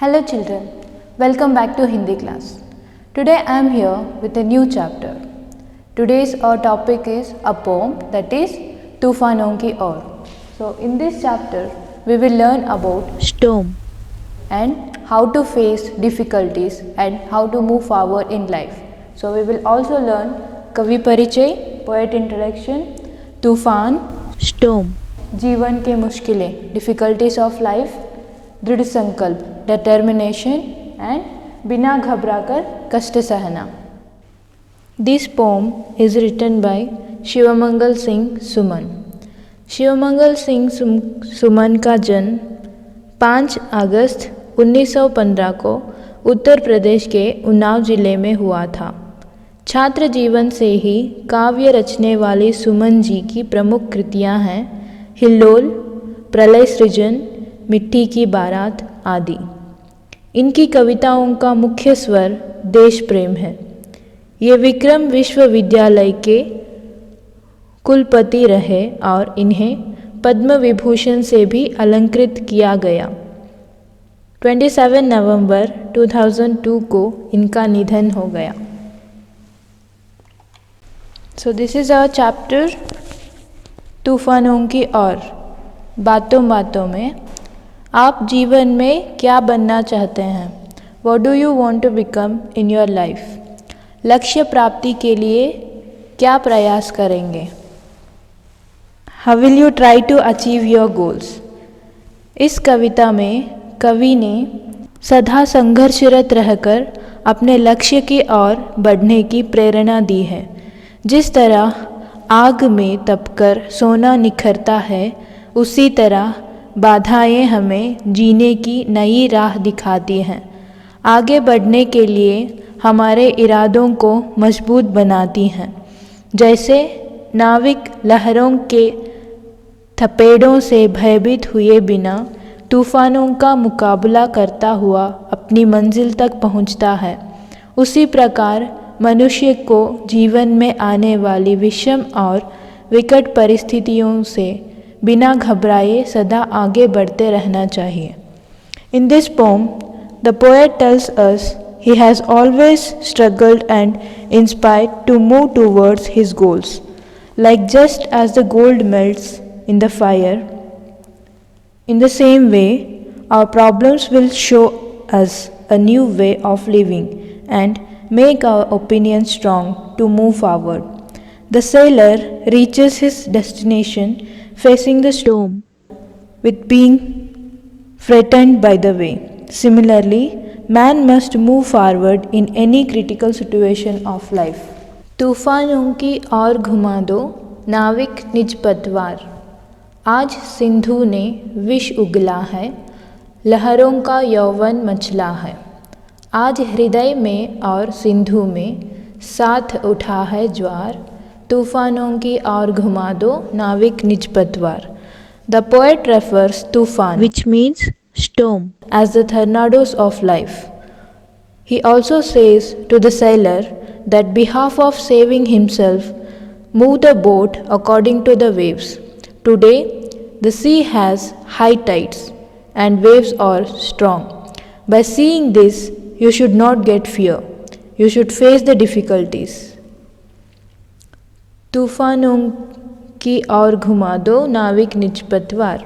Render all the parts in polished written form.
Hello children, welcome back to Hindi class. Today I am here with a new chapter. Today's our topic is a poem, that is Toofanon Ki Aur. So in this chapter we will learn about storm and how to face difficulties and how to move forward in life. So we will also learn Kavi Parichay, poet introduction, तूफान, storm, जीवन के मुश्किलें, difficulties of life, दृढ़ संकल्प, determination and बिना घबराकर कष्ट सहना. This poem is written by Shivmangal Singh Suman. Shivmangal Singh Suman का जन्म 5 अगस्त 1915 को उत्तर प्रदेश के उन्नाव जिले में हुआ था. छात्र जीवन से ही काव्य रचने वाली सुमन जी की प्रमुख कृतियां हैं हिल्लोल, प्रलय सृजन, मिट्टी की बारात आदि. इनकी कविताओं का मुख्य स्वर देश प्रेम है. ये विक्रम विश्वविद्यालय के कुलपति रहे और इन्हें पद्म विभूषण से भी अलंकृत किया गया. 27 नवंबर 2002 को इनका निधन हो गया. So this is our chapter तूफानों की ओर. बातों बातों में आप जीवन में क्या बनना चाहते हैं? What do you want to become in your life? लक्ष्य प्राप्ति के लिए क्या प्रयास करेंगे? How will you try to achieve your goals? इस कविता में कवि ने सदा संघर्षरत रहकर अपने लक्ष्य की ओर बढ़ने की प्रेरणा दी है. जिस तरह आग में तपकर सोना निखरता है, उसी तरह बाधाएं हमें जीने की नई राह दिखाती हैं. आगे बढ़ने के लिए हमारे इरादों को मजबूत बनाती हैं. जैसे नाविक लहरों के थपेड़ों से भयभीत हुए बिना तूफानों का मुकाबला करता हुआ अपनी मंजिल तक पहुंचता है, उसी प्रकार मनुष्य को जीवन में आने वाली विषम और विकट परिस्थितियों से बिना घबराए सदा आगे बढ़ते रहना चाहिए. In this poem, the poet tells us he has always struggled and inspired to move towards his goals. Like just as the gold melts in the fire, in the same way, our problems will show us a new way of living and make our opinion strong to move forward. The sailor reaches his destination facing the storm with being frightened by the way. Similarly, man must move forward in any critical situation of life. तूफानों की ओर घुमा दो नाविक निज पतवार. आज सिंधु ने विष उगला है, लहरों का यौवन मचला है. आज हृदय में और सिंधु में साथ उठा है ज्वार. तूफानों की ओर घुमा दो नाविक निज पतवार. The poet refers तूफान, which means storm, as the tornadoes of life. He also says to the sailor that behalf of saving himself, move the boat according to the waves. Today, the sea has high tides and waves are strong. By seeing this, you should not get fear. You should face the difficulties. तूफानों की ओर घुमा दो नाविक निज पतवार.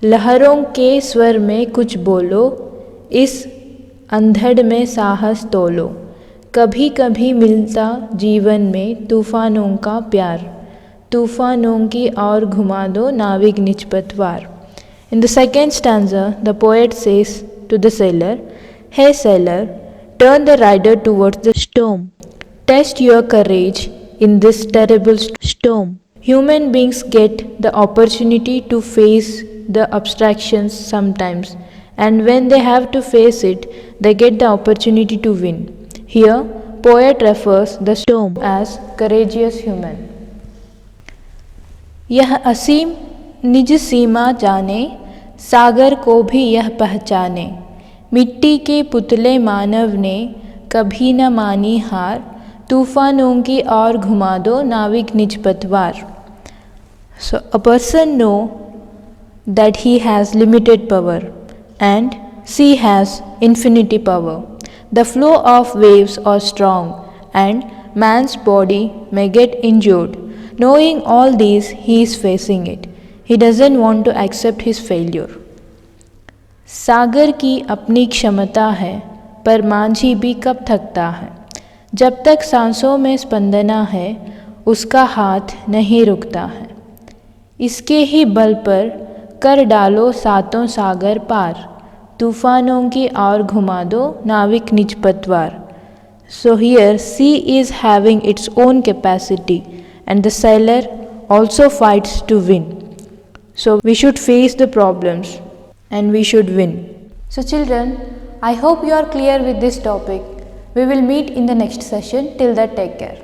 लहरों के स्वर में कुछ बोलो, इस अंधड़ में साहस तोलो. कभी कभी मिलता जीवन में तूफानों का प्यार. तूफानों की ओर घुमा दो नाविक निज पतवार. In the second stanza, the poet says to the sailor, "Hey sailor, turn the rider towards the storm, test your courage in this terrible storm. Human beings get the opportunity to face the abstractions sometimes, and when they have to face it, they get the opportunity to win." Here, poet refers the storm as courageous human. यह असीम निज सीमा जाने, सागर को भी यह पहचाने. मिट्टी के पुतले मानव ने कभी न मानी हार. तूफानों की ओर घुमा दो नाविक निज पतवार. So a person know that he has limited power and sea has infinity power. The flow of waves are strong, and man's body may get injured. Knowing all these, he is facing it. He doesn't want to accept his failure. सागर की अपनी क्षमता है, पर मांझी भी कब थकता है। जब तक सांसों में स्पंदना है, उसका हाथ नहीं रुकता है। इसके ही बल पर कर डालो सातों सागर पार, तूफानों की ओर घुमा दो नाविक निज पतवार। So here sea is having its own capacity and the sailor also fights to win. So we should face the problems and we should win. So children, I hope you are clear with this topic. We will meet in the next session. Till that, take care.